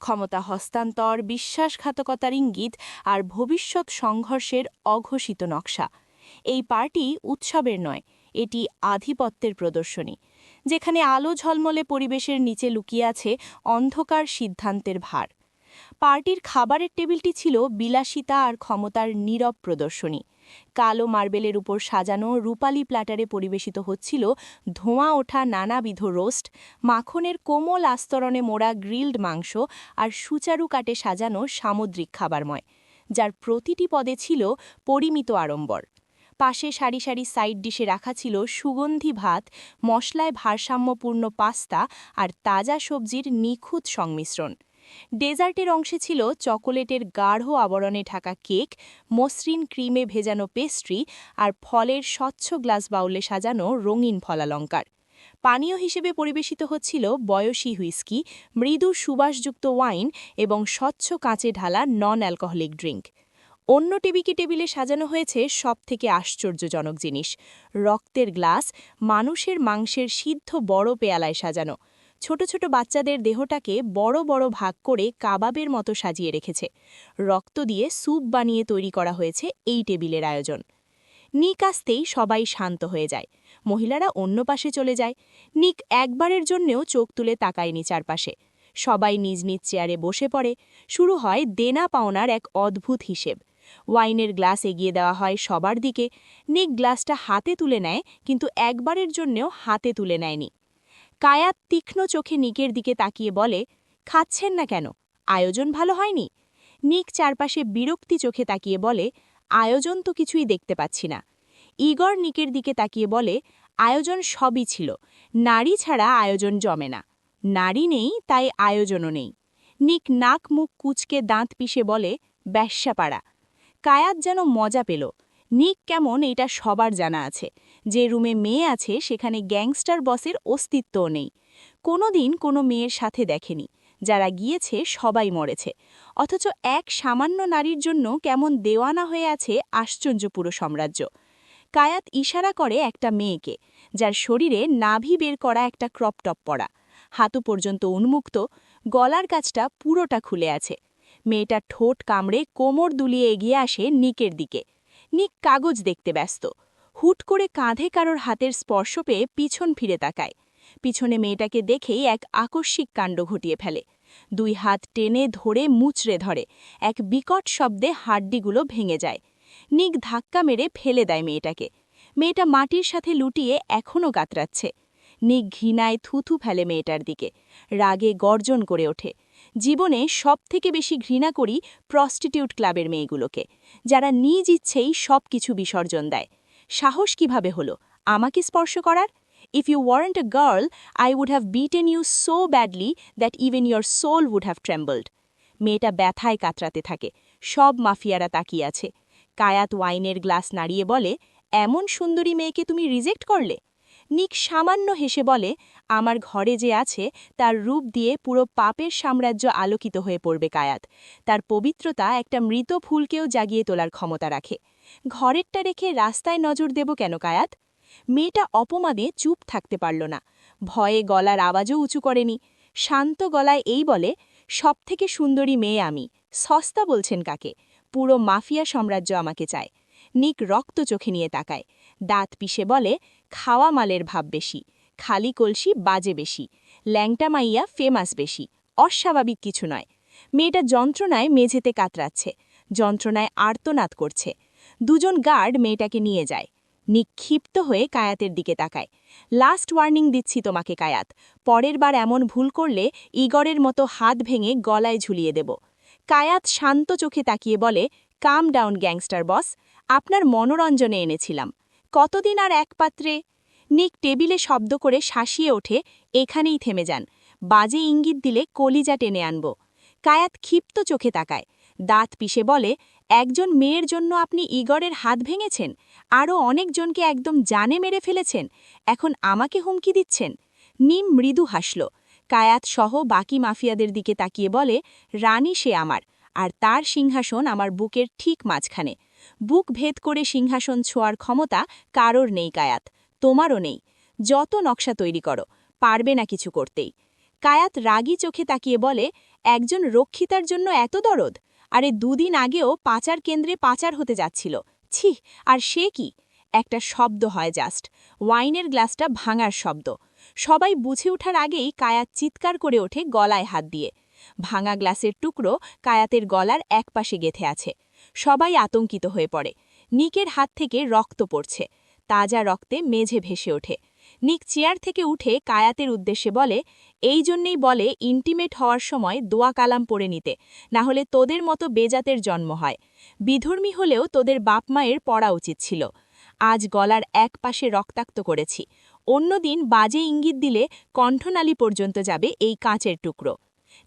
Speaker 2: ক্ষমতা হস্তান্তর, বিশ্বাসঘাতকতার ইঙ্গিত আর ভবিষ্যৎ সংঘর্ষের অঘোষিত নকশা। এই পার্টি উৎসবের নয়, এটি আধিপত্যের প্রদর্শনী, যেখানে আলো ঝলমলে পরিবেশের নিচে লুকিয়ে আছে অন্ধকার সিদ্ধান্তের ভার। পার্টির খাবারের টেবিলটি ছিল বিলাসিতা আর ক্ষমতার নীরব প্রদর্শনী। কালো মার্বেলের উপর সাজানো রূপালী প্ল্যাটারে পরিবেশিত হচ্ছিল ধোঁয়া ওঠা নানাবিধ রোস্ট, মাখনের কোমল আস্তরণে মোড়া গ্রিলড মাংস আর সুচারু কাটে সাজানো সামুদ্রিক খাবারময়, যার প্রতিটি পদে ছিল পরিমিত আড়ম্বর। পাশে সারি সারি সাইড ডিশে রাখা ছিল সুগন্ধি ভাত, মশলায় ভারসাম্যপূর্ণ পাস্তা আর তাজা সবজির নিখুঁত সংমিশ্রণ। ডেজার্টের অংশে ছিল চকোলেটের গাঢ় আবরণে ঢাকা কেক, মসৃণ ক্রিমে ভেজানো পেস্ট্রি আর ফলের স্বচ্ছ গ্লাস বাউলে সাজানো রঙিন ফলালঙ্কার। পানীয় হিসেবে পরিবেশিত হচ্ছিল বয়সী হুইস্কি, মৃদু সুবাসযুক্ত ওয়াইন এবং স্বচ্ছ কাঁচে ঢালা নন অ্যালকোহলিক ড্রিঙ্ক। অন্য টেবিলে সাজানো হয়েছে সবথেকে আশ্চর্যজনক জিনিস, রক্তের গ্লাস, মানুষের মাংসের সিদ্ধ বড় পেয়ালায় সাজানো। ছোট ছোট বাচ্চাদের দেহটাকে বড় বড় ভাগ করে কাবাবের মতো সাজিয়ে রেখেছে। রক্ত দিয়ে স্যুপ বানিয়ে তৈরি করা হয়েছে এই টেবিলের আয়োজন। নিক আসতেই সবাই শান্ত হয়ে যায়, মহিলারা অন্য পাশে চলে যায়। নিক একবারের জন্যেও চোখ তুলে তাকায়নি চারপাশে। সবাই নিজ নিজ চেয়ারে বসে পড়ে। শুরু হয় দেনা পাওনার এক অদ্ভুত হিসেব। ওয়াইনের গ্লাস এগিয়ে দেওয়া হয় সবার দিকে। নিক গ্লাসটা হাতে তুলে নেয়, কিন্তু একবারের জন্যেও হাতে তুলে নেয়নি। কায়াত তীক্ষ্ণ চোখে নিকের দিকে তাকিয়ে বলে, খাচ্ছেন না কেন? আয়োজন ভালো হয়নি? নিক চারপাশে বিরক্তি চোখে তাকিয়ে বলে, আয়োজন তো কিছুই দেখতে পাচ্ছি না। ইগর নিকের দিকে তাকিয়ে বলে, আয়োজন সবই ছিল, নারী ছাড়া আয়োজন জমে না। নারী নেই, তাই আয়োজনও নেই। নিক নাক মুখ কুচকে দাঁত পিষে বলে, ব্যস্যাপাড়া। কায়াত যেন মজা পেল। নিক কেমন এটা সবার জানা আছে। যে রুমে মেয়ে আছে সেখানে গ্যাংস্টার বসের অস্তিত্বও নেই। কোনোদিন কোনো মেয়ের সাথে দেখেনি। যারা গিয়েছে সবাই মরেছে। অথচ এক সামান্য নারীর জন্য কেমন দেওয়ানা হয়ে আছে আশ্চর্য পুরো সাম্রাজ্য। কায়াত ইশারা করে একটা মেয়েকে, যার শরীরে নাভি বের করা একটা ক্রপটপ পরা, হাঁটু পর্যন্ত উন্মুক্ত, গলার কাছটা পুরোটা খুলে আছে। মেয়েটার ঠোঁট কামড়ে কোমর দুলিয়ে এগিয়ে আসে নিকের দিকে। নিক কাগজ দেখতে ব্যস্ত। হুট করে কাঁধে কারোর হাতের স্পর্শ পেয়ে পিছন ফিরে তাকায়। পিছনে মেয়েটাকে দেখেই এক আকস্মিক কাণ্ড ঘটিয়ে ফেলে। দুই হাত টেনে ধরে মুচড়ে ধরে। এক বিকট শব্দে হাড্ডিগুলো ভেঙে যায়। নিক ধাক্কা মেরে ফেলে দেয় মেয়েটাকে। মেয়েটা মাটির সাথে লুটিয়ে এখনও কাতরাচ্ছে। নিক ঘৃণায় থুথু ফেলে মেয়েটার দিকে। রাগে গর্জন করে ওঠে, জীবনে সবথেকে বেশি ঘৃণা করি প্রস্টিটিউট ক্লাবের মেয়েগুলোকে, যারা নিজ ইচ্ছেই সব কিছু বিসর্জন দেয়। সাহস কিভাবে হলো আমাকে স্পর্শ করার? If you weren't a girl, I would have beaten you so badly that even your soul would have trembled. মেয়েটা ব্যথায় কাতরাতে থাকে। সব মাফিয়ারা তাকিয়ে আছে। কায়াত ওয়াইনের গ্লাস নাড়িয়ে বলে, এমন সুন্দরী মেয়েকে তুমি রিজেক্ট করলে? নিক সামান্য হেসে বলে, আমার ঘরে যে আছে তার রূপ দিয়ে পুরো পাপের সাম্রাজ্য আলোকিত হয়ে পড়বে কায়াত। তার পবিত্রতা একটা মৃত ফুলকেও জাগিয়ে তোলার ক্ষমতা রাখে। ঘরেরটা রেখে রাস্তায় নজর দেব কেন কায়াত? মেয়েটা অপমানে চুপ থাকতে পারল না। ভয়ে গলার আওয়াজও উঁচু করেনি। শান্ত গলায় এই বলে, সবথেকে সুন্দরী মেয়ে আমি। সস্তা বলছেন কাকে? পুরো মাফিয়া সাম্রাজ্য আমাকে চায়। নিক রক্ত চোখে নিয়ে তাকায়। দাঁত পিষে বলে, খাওয়া মালের ভাব বেশি, খালি কলসি বাজে বেশি, ল্যাংটা মাইয়া ফেমাস বেশি, অস্বাভাবিক কিছু নয়। মেয়েটা যন্ত্রণায় মেঝেতে কাতরাচ্ছে, যন্ত্রণায় আর্তনাদ করছে। দুজন গার্ড মেয়েটাকে নিয়ে যায়। নিক ক্ষিপ্ত হয়ে কায়াতের দিকে তাকায়। লাস্ট ওয়ার্নিং দিচ্ছি তোমাকে কায়াত, পরের বার এমন ভুল করলে ইগরের মতো হাত ভেঙে গলায় ঝুলিয়ে দেব। কায়াত শান্ত চোখে তাকিয়ে বলে, কাম ডাউন গ্যাংস্টার বস, আপনার মনোরঞ্জনে এনেছিলাম। কতদিন আর এক পাত্রে? নিক টেবিলে শব্দ করে শাসিয়ে ওঠে, এখানেই থেমে যান। বাজে ইঙ্গিত দিলে কলিজা টেনে আনব। কায়াত ক্ষিপ্ত চোখে তাকায়। দাঁত পিষে বলে, একজন মেয়ের জন্য আপনি ইগরের হাত ভেঙেছেন, আরও অনেকজনকে একদম জানে মেরে ফেলেছেন, এখন আমাকে হুমকি দিচ্ছেন? নিম মৃদু হাসল। কায়াত সহ বাকি মাফিয়াদের দিকে তাকিয়ে বলে, রানী সে আমার, আর তার সিংহাসন আমার বুকের ঠিক মাঝখানে। বুক ভেদ করে সিংহাসন ছোঁয়ার ক্ষমতা কারোর নেই কায়াত, তোমারও নেই। যত নকশা তৈরি করো, পারবে না কিছু করতেই। কায়াত রাগী চোখে তাকিয়ে বলে, একজন রক্ষিতার জন্য এত দরদ? আরে দুদিন আগেও পাচার কেন্দ্রে পাচার হতে যাচ্ছিল। ছি, আর সে কি? একটা শব্দ হয় জাস্ট, ওয়াইনের গ্লাসটা ভাঙার শব্দ। সবাই বুঝে ওঠার আগেই কায়াত চিৎকার করে ওঠে গলায় হাত দিয়ে। ভাঙা গ্লাসের টুকরো কায়াতের গলার একপাশে গেঁথে আছে। সবাই আতঙ্কিত হয়ে পড়ে। নিকের হাত থেকে রক্ত পড়ছে, তাজা রক্তে মেঝে ভেসে ওঠে। নিক চেয়ার থেকে উঠে কায়াতের উদ্দেশ্যে বলে, এই জন্যেই বলে ইন্টিমেট হওয়ার সময় দোয়া কালাম পড়ে নিতে, না হলে তোদের মতো বেজাতের জন্ম হয়। বিধর্মী হলেও তোদের বাপ মায়ের পড়া উচিত ছিল। আজ গলার এক পাশে রক্তাক্ত করেছি, অন্যদিন বাজে ইঙ্গিত দিলে কণ্ঠনালী পর্যন্ত যাবে এই কাঁচের টুকরো।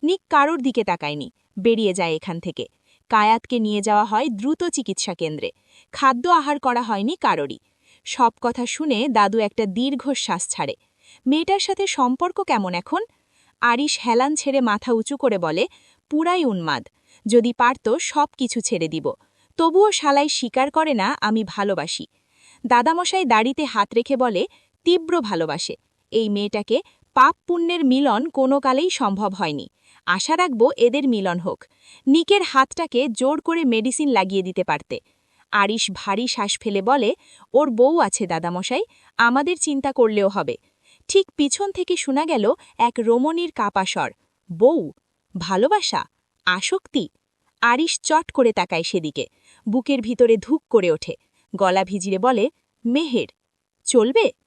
Speaker 2: নিক কারোর দিকে তাকায়নি, বেরিয়ে যায় এখান থেকে। কায়াতকে নিয়ে যাওয়া হয় দ্রুত চিকিৎসা কেন্দ্রে। খাদ্য আহার করা হয়নি কারোরই। সব কথা শুনে দাদু একটা দীর্ঘশ্বাস ছাড়ে। মেয়েটার সাথে সম্পর্ক কেমন এখন? আরিশ হেলান ছেড়ে মাথা উঁচু করে বলে, পুরাই উন্মাদ। যদি পারত সব কিছু ছেড়ে দিব, তবুও শালাই স্বীকার করে না আমি ভালোবাসি। দাদামশাই দাড়িতে হাত রেখে বলে, তীব্র ভালোবাসে। এই মেয়েটাকে পাপ পুণ্যের মিলন কোনো কালেই সম্ভব হয়নি। আশা রাখব এদের মিলন হোক। নিকের হাতটাকে জোর করে মেডিসিন লাগিয়ে দিতে পারতে। আরিশ ভারী শ্বাস ফেলে বলে, ওর বউ আছে দাদামশাই, আমাদের চিন্তা করলেও হবে। ঠিক পিছন থেকে শোনা গেল এক রমণীর কাপা স্বর, বউ, ভালোবাসা, আসক্তি। আরিশ চট করে তাকায় সেদিকে, বুকের ভিতরে ধুক করে ওঠে, গলা ভিজিয়ে বলে, মেহের, চলবে?